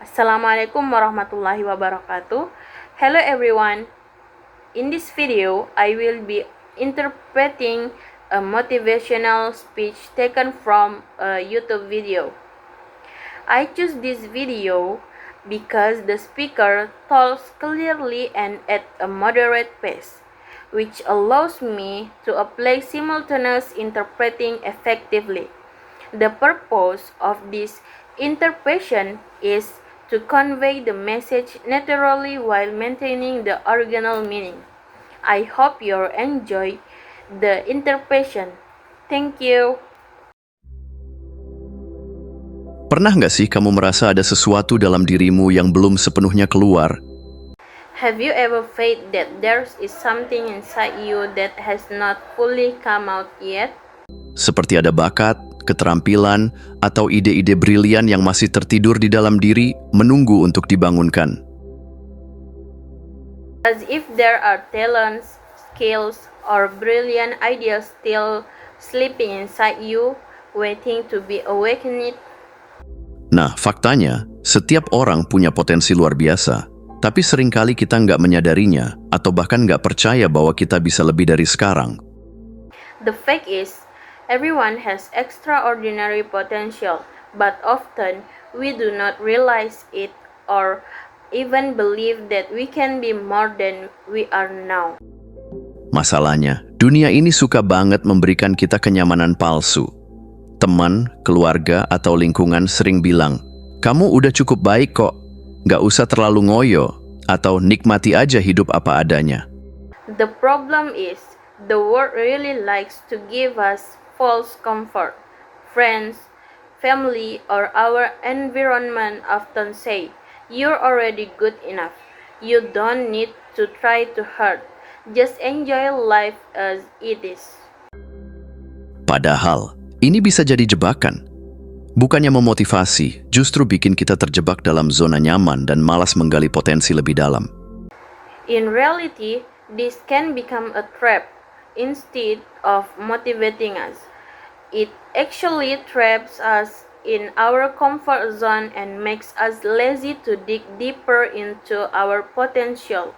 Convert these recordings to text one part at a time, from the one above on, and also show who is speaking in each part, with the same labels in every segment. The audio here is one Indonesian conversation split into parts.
Speaker 1: Assalamualaikum warahmatullahi wabarakatuh. Hello everyone. In this video, I will be interpreting a motivational speech taken from a YouTube video. I choose this video because the speaker talks clearly and at a moderate pace, which allows me to apply simultaneous interpreting effectively. The purpose of this interpretation is to convey the message naturally while maintaining the original meaning. I hope you enjoy the interpretation. Thank you.
Speaker 2: Pernah nggak sih kamu merasa ada sesuatu dalam dirimu yang belum sepenuhnya keluar?
Speaker 1: Have you ever felt that there is something inside you that has not fully come out yet?
Speaker 2: Seperti ada bakat, keterampilan, atau ide-ide brilian yang masih tertidur di dalam diri, menunggu untuk dibangunkan.
Speaker 1: As if there are talents, skills, or brilliant ideas still sleeping inside you, waiting to be awakened.
Speaker 2: Nah, faktanya, setiap orang punya potensi luar biasa, tapi seringkali kita nggak menyadarinya, atau bahkan nggak percaya bahwa kita bisa lebih dari sekarang.
Speaker 1: The fact is, everyone has extraordinary potential, but often we do not realize it or even believe that we can be more than we are now.
Speaker 2: Masalahnya, dunia ini suka banget memberikan kita kenyamanan palsu. Teman, keluarga, atau lingkungan sering bilang, "Kamu udah cukup baik kok, nggak usah terlalu ngoyo," atau "nikmati aja hidup apa adanya."
Speaker 1: The problem is, the world really likes to give us false comfort. Friends, family, or our environment often say, "You're already good enough. You don't need to try too hard. Just enjoy life as it is."
Speaker 2: Padahal, ini bisa jadi jebakan. Bukannya memotivasi, justru bikin kita terjebak dalam zona nyaman dan malas menggali potensi lebih dalam.
Speaker 1: In reality, this can become a trap. Instead of motivating us, it actually traps us in our comfort zone and makes us lazy to dig deeper into our potential.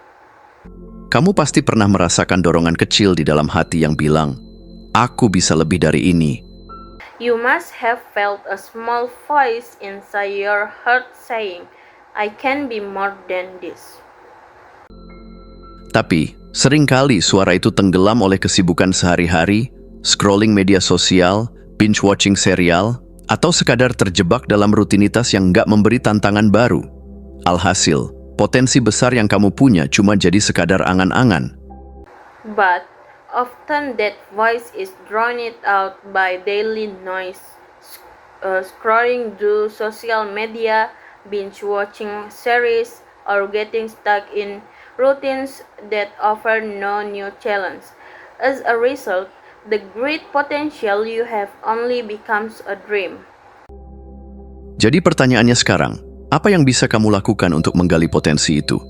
Speaker 2: Kamu pasti pernah merasakan dorongan kecil di dalam hati yang bilang, "Aku bisa lebih dari ini."
Speaker 1: You must have felt a small voice inside your heart saying, "I can be more than this."
Speaker 2: Tapi, seringkali suara itu tenggelam oleh kesibukan sehari-hari, scrolling media sosial, binge-watching serial, atau sekadar terjebak dalam rutinitas yang nggak memberi tantangan baru. Alhasil, potensi besar yang kamu punya cuma jadi sekadar angan-angan.
Speaker 1: But often that voice is drowned out by daily noise, scrolling through social media, binge-watching series, or getting stuck in routines that offer no new challenge. As a result, the great potential you have only becomes a dream.
Speaker 2: Jadi pertanyaannya sekarang, apa yang bisa kamu lakukan untuk menggali potensi itu?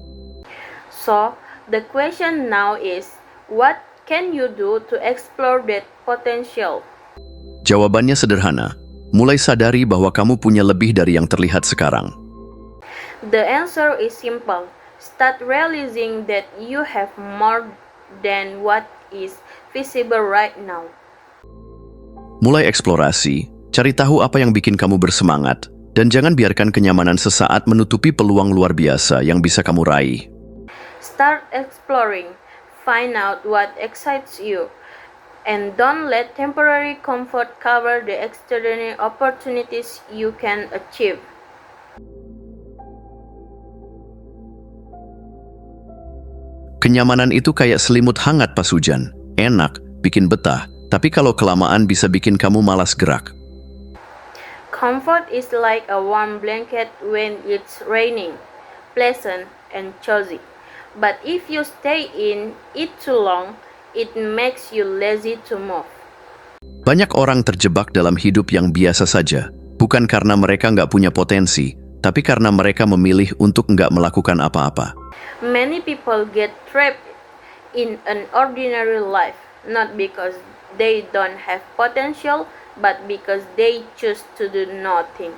Speaker 1: So, the question now is, what can you do to explore that potential?
Speaker 2: Jawabannya sederhana, mulai sadari bahwa kamu punya lebih dari yang terlihat sekarang.
Speaker 1: The answer is simple. Start realizing that you have more than what is visible right now.
Speaker 2: Mulai eksplorasi, cari tahu apa yang bikin kamu bersemangat, dan jangan biarkan kenyamanan sesaat menutupi peluang luar biasa yang bisa kamu raih.
Speaker 1: Start exploring. Find out what excites you. And don't let temporary comfort cover the extraordinary opportunities you can achieve.
Speaker 2: Kenyamanan itu kayak selimut hangat pas hujan. Enak, bikin betah, tapi kalau kelamaan bisa bikin kamu malas gerak.
Speaker 1: Comfort is like a warm blanket when it's raining, pleasant and cozy. But if you stay in it too long, it makes you lazy to move.
Speaker 2: Banyak orang terjebak dalam hidup yang biasa saja, bukan karena mereka nggak punya potensi, tapi karena mereka memilih untuk nggak melakukan apa-apa.
Speaker 1: Many people get trapped in an ordinary life, not because they don't have potential, but because they choose to do nothing.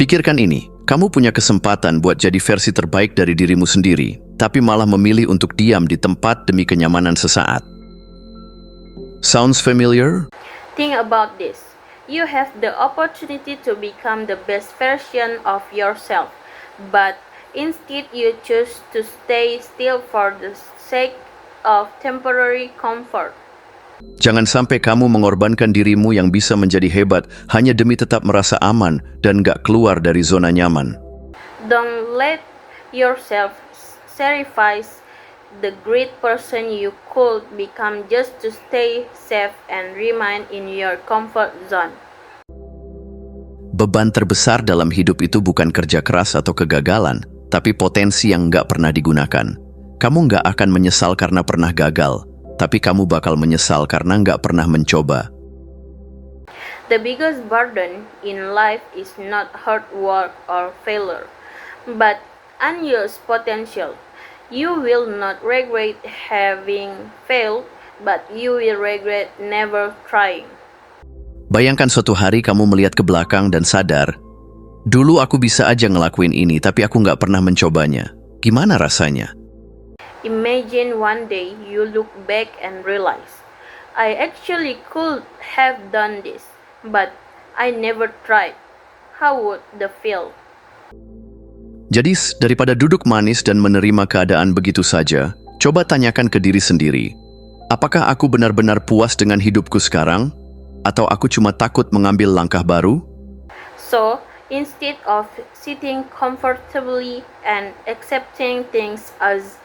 Speaker 2: Pikirkan ini, kamu punya kesempatan buat jadi versi terbaik dari dirimu sendiri, tapi malah memilih untuk diam di tempat demi kenyamanan sesaat. Sounds familiar?
Speaker 1: Think about this. You have the opportunity to become the best version of yourself, but instead you choose to stay still for the sake of temporary comfort.
Speaker 2: Jangan sampai kamu mengorbankan dirimu yang bisa menjadi hebat hanya demi tetap merasa aman dan gak keluar dari zona nyaman.
Speaker 1: Don't let yourself sacrifice the great person you could become just to stay safe and remain in your comfort zone.
Speaker 2: Beban terbesar dalam hidup itu bukan kerja keras atau kegagalan, tapi potensi yang gak pernah digunakan. Kamu gak akan menyesal karena pernah gagal, tapi kamu bakal menyesal karena nggak pernah mencoba.
Speaker 1: The biggest burden in life is not hard work or failure, but unused potential. You will not regret having failed, but you will regret never trying.
Speaker 2: Bayangkan suatu hari kamu melihat ke belakang dan sadar, dulu aku bisa aja ngelakuin ini, tapi aku nggak pernah mencobanya. Gimana rasanya?
Speaker 1: Imagine one day you look back and realize, I actually could have done this, but I never tried. How would the feel?
Speaker 2: Jadi, daripada duduk manis dan menerima keadaan begitu saja, coba tanyakan ke diri sendiri, apakah aku benar-benar puas dengan hidupku sekarang? Atau aku cuma takut mengambil langkah baru?
Speaker 1: So, instead of sitting comfortably and accepting things as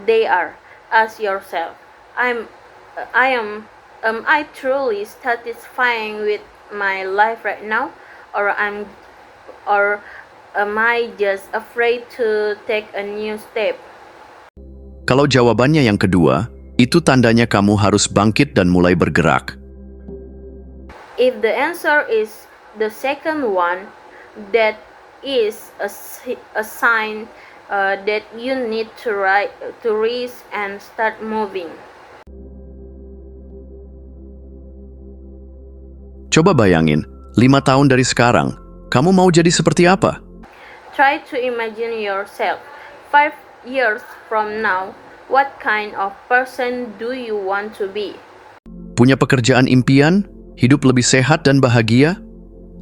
Speaker 1: they are, ask yourself, am I truly satisfying with my life right now, or am I just afraid to take a new step?
Speaker 2: Kalau jawabannya yang kedua, itu tandanya kamu harus bangkit dan mulai bergerak.
Speaker 1: If the answer is the second one, that is a sign that you need to risk and start moving.
Speaker 2: Coba bayangin, 5 tahun dari sekarang, kamu mau jadi seperti apa?
Speaker 1: Try to imagine yourself 5 years from now. What kind of person do you want to be?
Speaker 2: Punya pekerjaan impian? Hidup lebih sehat dan bahagia?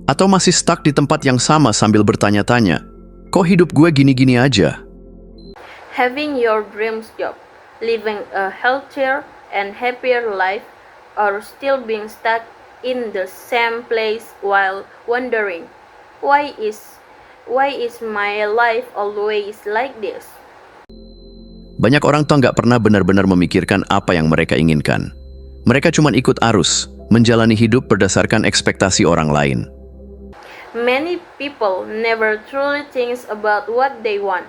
Speaker 2: Atau masih stuck di tempat yang sama sambil bertanya-tanya, kok hidup gue gini-gini aja?
Speaker 1: Having your dreams job, living a healthier and happier life, or still being stuck in the same place while wondering, why is my life always like this?
Speaker 2: Banyak orang tuh nggak pernah benar-benar memikirkan apa yang mereka inginkan. Mereka cuma ikut arus, menjalani hidup berdasarkan ekspektasi orang lain.
Speaker 1: Many people never truly think about what they want.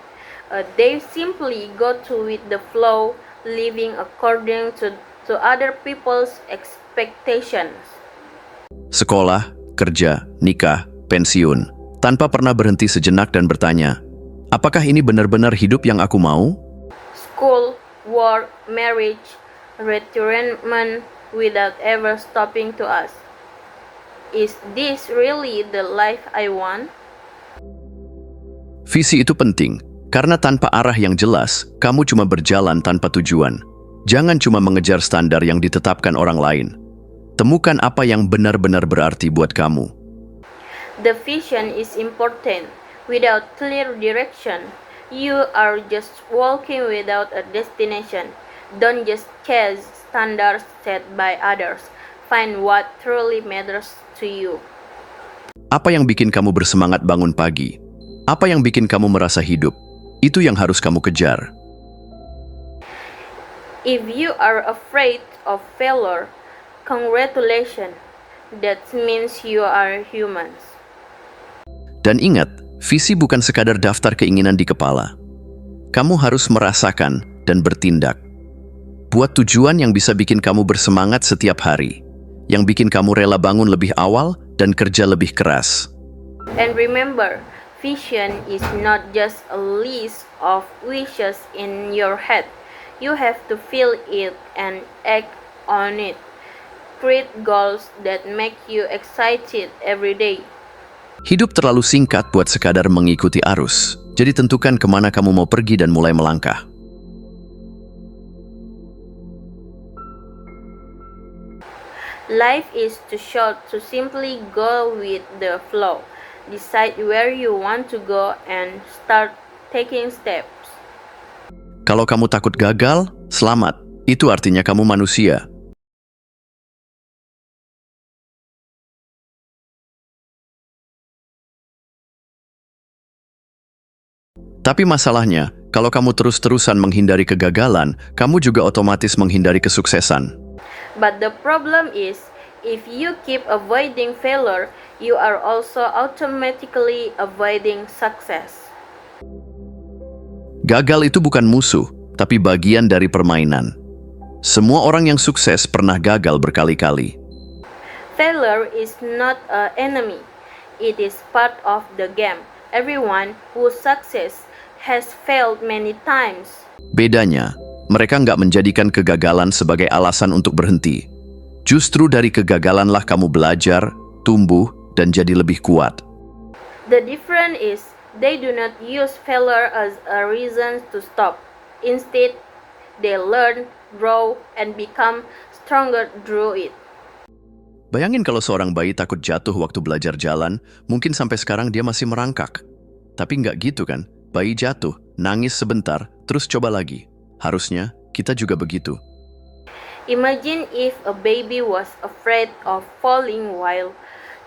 Speaker 1: They simply go with the flow, living according to other people's expectations.
Speaker 2: Sekolah, kerja, nikah, pensiun, tanpa pernah berhenti sejenak dan bertanya, apakah ini benar-benar hidup yang aku mau?
Speaker 1: School, work, marriage, retirement, without ever stopping to ask, is this really the life I want?
Speaker 2: Visi itu penting, karena tanpa arah yang jelas, kamu cuma berjalan tanpa tujuan. Jangan cuma mengejar standar yang ditetapkan orang lain. Temukan apa yang benar-benar berarti buat kamu.
Speaker 1: The vision is important. Without clear direction, you are just walking without a destination. Don't just chase standards set by others. Find what truly matters to you.
Speaker 2: Apa yang bikin kamu bersemangat bangun pagi? Apa yang bikin kamu merasa hidup? Itu yang harus kamu kejar.
Speaker 1: If you are afraid of failure, congratulations. That means you are humans.
Speaker 2: Dan ingat, visi bukan sekadar daftar keinginan di kepala. Kamu harus merasakan dan bertindak. Buat tujuan yang bisa bikin kamu bersemangat setiap hari, yang bikin kamu rela bangun lebih awal dan kerja lebih keras.
Speaker 1: And remember, vision is not just a list of wishes in your head. You have to feel it and act on it. Create goals that make you excited every day.
Speaker 2: Hidup terlalu singkat buat sekadar mengikuti arus. Jadi tentukan kemana kamu mau pergi dan mulai melangkah.
Speaker 1: Life is too short to simply go with the flow. Decide where you want to go and start taking steps.
Speaker 2: Kalau kamu takut gagal, selamat. Itu artinya kamu manusia. Tapi masalahnya, kalau kamu terus-terusan menghindari kegagalan, kamu juga otomatis menghindari kesuksesan.
Speaker 1: But the problem is, if you keep avoiding failure, you are also automatically avoiding success.
Speaker 2: Gagal itu bukan musuh, tapi bagian dari permainan. Semua orang yang sukses pernah gagal berkali-kali.
Speaker 1: Failure is not an enemy. It is part of the game. Everyone who succeeds has failed many times.
Speaker 2: Bedanya, mereka nggak menjadikan kegagalan sebagai alasan untuk berhenti. Justru dari kegagalanlah kamu belajar, tumbuh, dan jadi lebih kuat.
Speaker 1: The difference is they do not use failure as a reason to stop. Instead, they learn, grow, and become stronger through it.
Speaker 2: Bayangin kalau seorang bayi takut jatuh waktu belajar jalan, mungkin sampai sekarang dia masih merangkak. Tapi nggak gitu kan? Bayi jatuh, nangis sebentar, terus coba lagi. Harusnya kita juga begitu.
Speaker 1: Imagine if a baby was afraid of falling while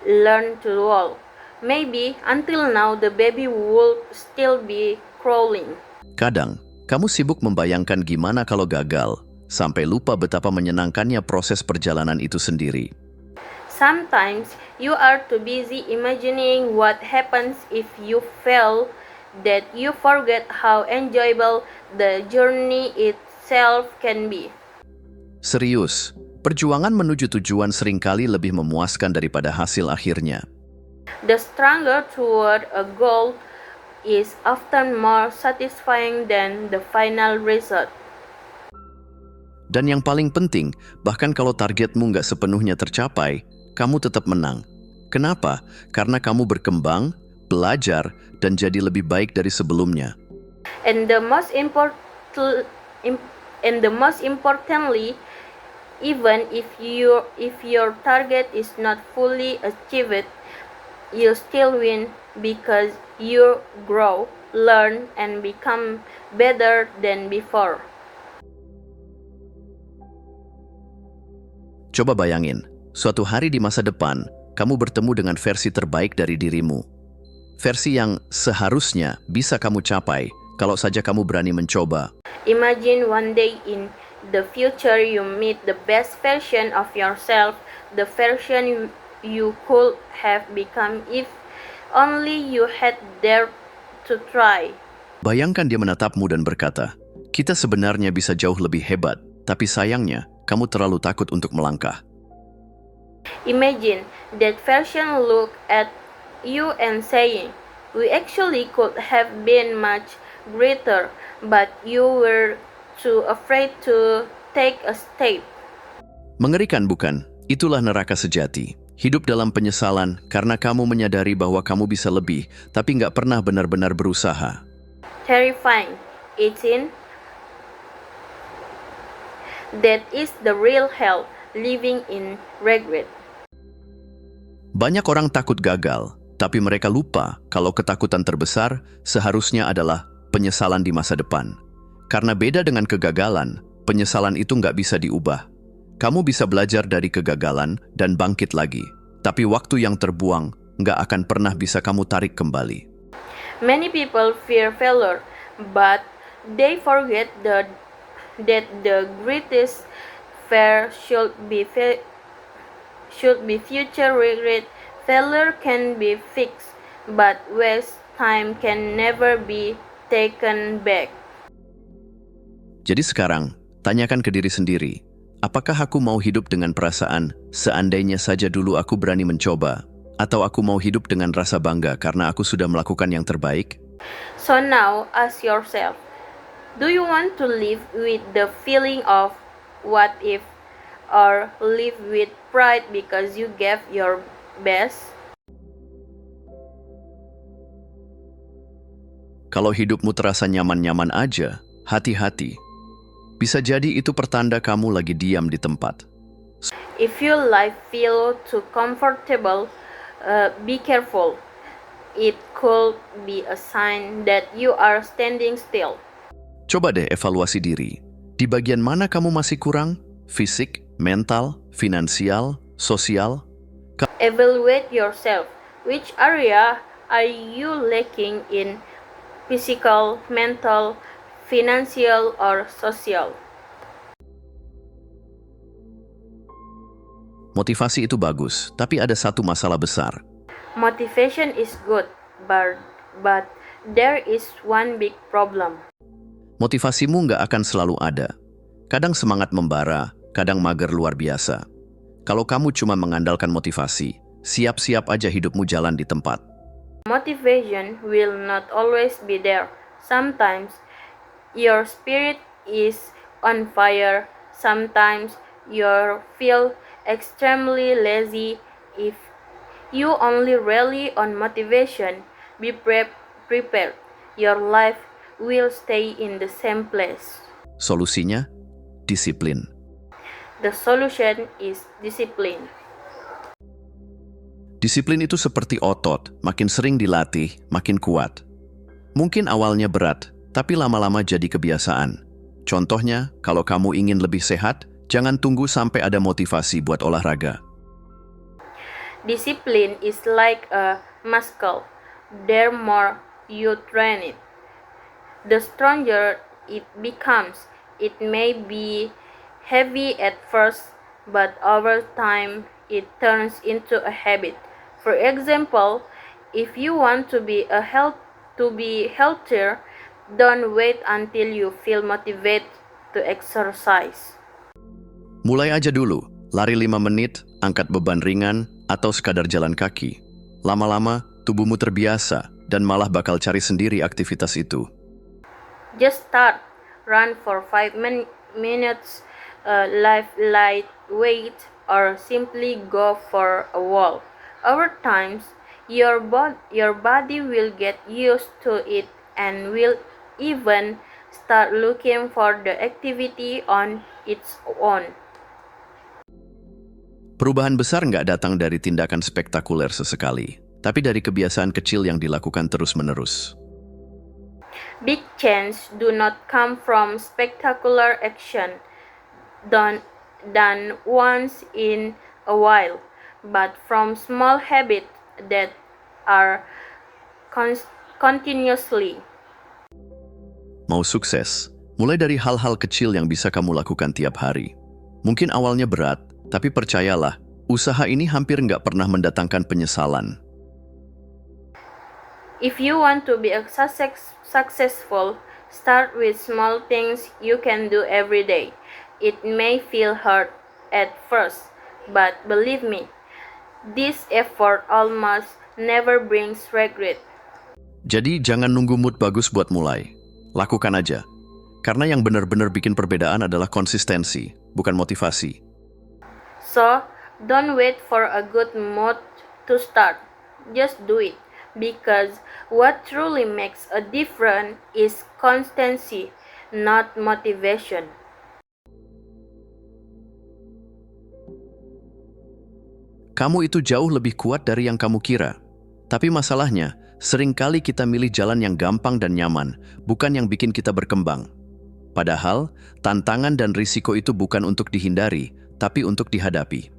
Speaker 1: learn to walk. Maybe until now the baby would still be crawling.
Speaker 2: Kadang, kamu sibuk membayangkan gimana kalau gagal, sampai lupa betapa menyenangkannya proses perjalanan itu sendiri.
Speaker 1: Sometimes you are too busy imagining what happens if you fail that you forget how enjoyable the journey itself can be.
Speaker 2: Serius, perjuangan menuju tujuan seringkali lebih memuaskan daripada hasil akhirnya.
Speaker 1: The struggle toward a goal is often more satisfying than the final result.
Speaker 2: Dan yang paling penting, bahkan kalau targetmu nggak sepenuhnya tercapai, kamu tetap menang. Kenapa? Karena kamu berkembang, belajar, dan jadi lebih baik dari sebelumnya.
Speaker 1: And the most importantly, even if your target is not fully achieved, you still win because you grow, learn, and become better than before.
Speaker 2: Coba bayangin, suatu hari di masa depan, kamu bertemu dengan versi terbaik dari dirimu. Versi yang seharusnya bisa kamu capai kalau saja kamu berani mencoba.
Speaker 1: Imagine one day in the future you meet the best version of yourself, the version you could have become if only you had dared to try.
Speaker 2: Bayangkan dia menatapmu dan berkata, "Kita sebenarnya bisa jauh lebih hebat, tapi sayangnya kamu terlalu takut untuk melangkah."
Speaker 1: Imagine that version look at you and saying, "We actually could have been much greater, but you were too afraid to take a step."
Speaker 2: Mengerikan bukan? Itulah neraka sejati. Hidup dalam penyesalan karena kamu menyadari bahwa kamu bisa lebih, tapi nggak pernah benar-benar berusaha.
Speaker 1: Terrifying, 18. That is the real hell, living in regret.
Speaker 2: Banyak orang takut gagal, tapi mereka lupa kalau ketakutan terbesar seharusnya adalah penyesalan di masa depan. Karena beda dengan kegagalan, penyesalan itu nggak bisa diubah. Kamu bisa belajar dari kegagalan dan bangkit lagi, tapi waktu yang terbuang nggak akan pernah bisa kamu tarik kembali.
Speaker 1: Many people fear failure, but they forget that the greatest fear should be future regret. Failure can be fixed, but waste time can never be taken back.
Speaker 2: Jadi sekarang, tanyakan ke diri sendiri, apakah aku mau hidup dengan perasaan seandainya saja dulu aku berani mencoba, atau aku mau hidup dengan rasa bangga karena aku sudah melakukan yang terbaik?
Speaker 1: So now, ask yourself, do you want to live with the feeling of what if, or live with pride because you gave your best?
Speaker 2: Kalau hidupmu terasa nyaman-nyaman aja, hati-hati. Bisa jadi itu pertanda kamu lagi diam di tempat.
Speaker 1: If your life feel too comfortable, be careful. It could be a sign that you are standing still.
Speaker 2: Coba deh evaluasi diri. Di bagian mana kamu masih kurang? Fisik, mental, finansial, sosial?
Speaker 1: Evaluate yourself. Which area are you lacking in? Physical, mental, financial, or social?
Speaker 2: Motivasi itu bagus, tapi ada satu masalah besar.
Speaker 1: Motivation is good, but there is one big problem.
Speaker 2: Motivasimu nggak akan selalu ada. Kadang semangat membara, kadang mager luar biasa. Kalau kamu cuma mengandalkan motivasi, siap-siap aja hidupmu jalan di tempat.
Speaker 1: Motivation will not always be there. Sometimes your spirit is on fire. Sometimes you feel extremely lazy. If you only rely on motivation, be prepared. Your life will stay in the same place.
Speaker 2: Solusinya? Disiplin.
Speaker 1: The solution is discipline.
Speaker 2: Disiplin itu seperti otot, makin sering dilatih, makin kuat. Mungkin awalnya berat, tapi lama-lama jadi kebiasaan. Contohnya, kalau kamu ingin lebih sehat, jangan tunggu sampai ada motivasi buat olahraga.
Speaker 1: Discipline is like a muscle. The more you train it, the stronger it becomes. It may be heavy at first, but over time it turns into a habit. For example, if you want to be healthier, don't wait until you feel motivated to exercise.
Speaker 2: Mulai aja dulu, lari 5 menit, angkat beban ringan, atau sekadar jalan kaki. Lama-lama, tubuhmu terbiasa dan malah bakal cari sendiri aktivitas itu.
Speaker 1: Just start, run for 5 minutes, lift light weight, or simply go for a walk. Over time, your body will get used to it and will even start looking for the activity on its own.
Speaker 2: Perubahan besar nggak datang dari tindakan spektakuler sesekali, tapi dari kebiasaan kecil yang dilakukan terus-menerus.
Speaker 1: Big change do not come from spectacular action done once in a while, but from small habits that are continuously.
Speaker 2: Mau sukses? Mulai dari hal-hal kecil yang bisa kamu lakukan tiap hari. Mungkin awalnya berat, tapi percayalah, usaha ini hampir nggak pernah mendatangkan penyesalan.
Speaker 1: If you want to be successful, start with small things you can do every day. It may feel hard at first, but believe me, this effort almost never brings regret.
Speaker 2: Jadi jangan nunggu mood bagus buat mulai. Lakukan aja. Karena yang benar-benar bikin perbedaan adalah konsistensi, bukan motivasi.
Speaker 1: So, don't wait for a good mood to start. Just do it. Because what truly makes a difference is constancy, not motivation.
Speaker 2: Kamu itu jauh lebih kuat dari yang kamu kira. Tapi masalahnya, seringkali kita milih jalan yang gampang dan nyaman, bukan yang bikin kita berkembang. Padahal, tantangan dan risiko itu bukan untuk dihindari, tapi untuk dihadapi.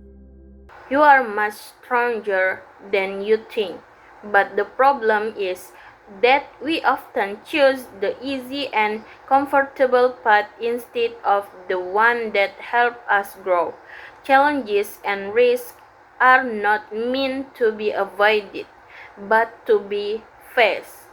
Speaker 1: You are much stronger than you think. But the problem is that we often choose the easy and comfortable path instead of the one that help us grow. Challenges and risks are not meant to be avoided, but to be faced.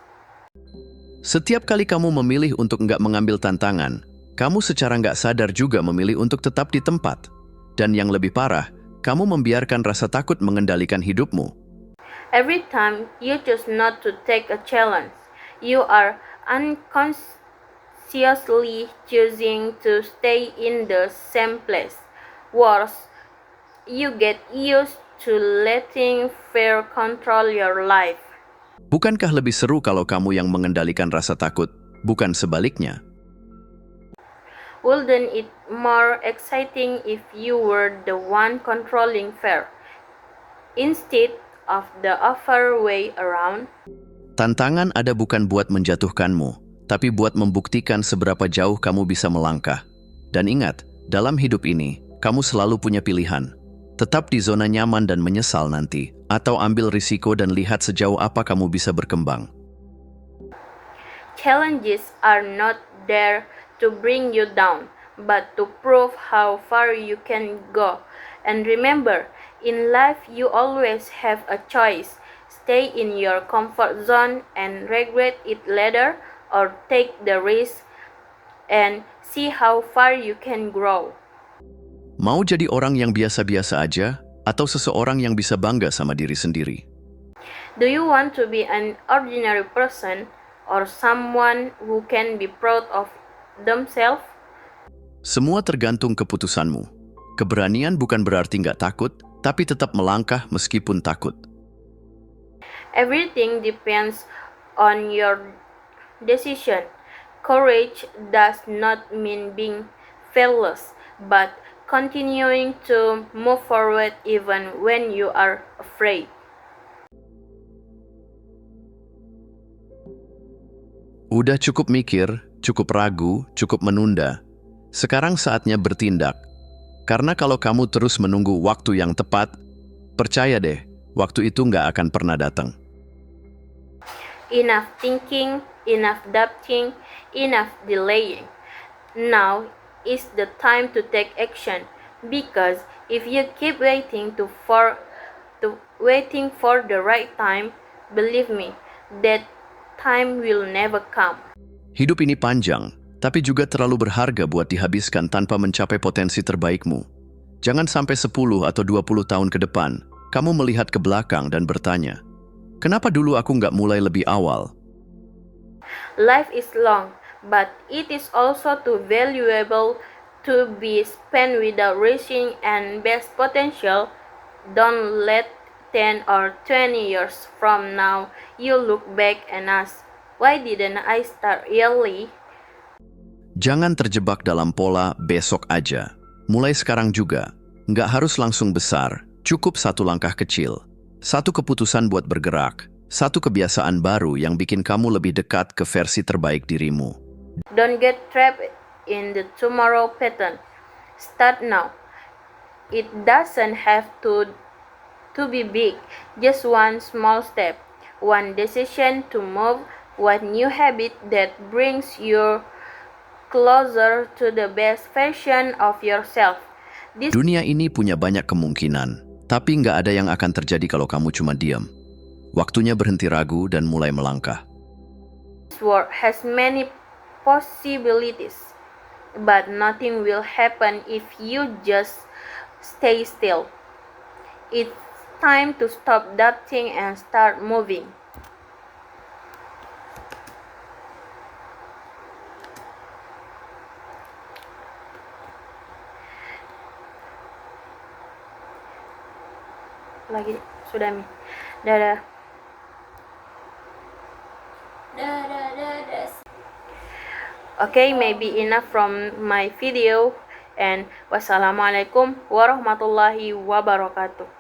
Speaker 2: Setiap kali kamu memilih untuk nggak mengambil tantangan, kamu secara nggak sadar juga memilih untuk tetap di tempat. Dan yang lebih parah, kamu membiarkan rasa takut mengendalikan hidupmu.
Speaker 1: Every time you choose not to take a challenge, you are unconsciously choosing to stay in the same place. Worse, you get used to letting fear control your life.
Speaker 2: Bukankah lebih seru kalau kamu yang mengendalikan rasa takut, bukan sebaliknya?
Speaker 1: Wouldn't it more exciting if you were the one controlling fear, instead of the other way around?
Speaker 2: Tantangan ada bukan buat menjatuhkanmu, tapi buat membuktikan seberapa jauh kamu bisa melangkah. Dan ingat, dalam hidup ini, kamu selalu punya pilihan. Tetap di zona nyaman dan menyesal nanti, atau ambil risiko dan lihat sejauh apa kamu bisa berkembang.
Speaker 1: Challenges are not there to bring you down, but to prove how far you can go. And remember, in life you always have a choice. Stay in your comfort zone and regret it later, or take the risk and see how far you can grow.
Speaker 2: Mau jadi orang yang biasa-biasa aja, atau seseorang yang bisa bangga sama diri sendiri?
Speaker 1: Do you want to be an ordinary person or someone who can be proud of themselves?
Speaker 2: Semua tergantung keputusanmu. Keberanian bukan berarti nggak takut, tapi tetap melangkah meskipun takut.
Speaker 1: Everything depends on your decision. Courage does not mean being fearless, but continuing to move forward even when you are afraid.
Speaker 2: Udah cukup mikir, cukup ragu, cukup menunda. Sekarang saatnya bertindak. Karena kalau kamu terus menunggu waktu yang tepat, percaya deh, waktu itu nggak akan pernah datang.
Speaker 1: Enough thinking, enough doubting, enough delaying. Now is the time to take action, because if you keep waiting waiting for the right time, believe me, that time will never come.
Speaker 2: Hidup ini panjang, tapi juga terlalu berharga buat dihabiskan tanpa mencapai potensi terbaikmu. Jangan sampai 10 atau 20 tahun ke depan, kamu melihat ke belakang dan bertanya, kenapa dulu aku nggak mulai lebih awal?
Speaker 1: Life is long, but it is also too valuable to be spent without reaching and best potential. Don't let 10 or 20 years from now you look back and ask, why didn't I start early?
Speaker 2: Jangan terjebak dalam pola besok aja. Mulai sekarang juga. Nggak harus langsung besar, cukup satu langkah kecil. Satu keputusan buat bergerak. Satu kebiasaan baru yang bikin kamu lebih dekat ke versi terbaik dirimu.
Speaker 1: Don't get trapped in the tomorrow pattern. Start now. It doesn't have to be big. Just one small step. One decision to move. One new habit that brings you closer to the best version of yourself.
Speaker 2: Dunia ini punya banyak kemungkinan, tapi nggak ada yang akan terjadi kalau kamu cuma diam. Waktunya berhenti ragu dan mulai melangkah.
Speaker 1: This world has many possibilities, but nothing will happen if you just stay still. It's time to stop doubting and start moving. Lagi sudah Mi. Dadah. Okay, maybe enough from my video, and wassalamualaikum warahmatullahi wabarakatuh.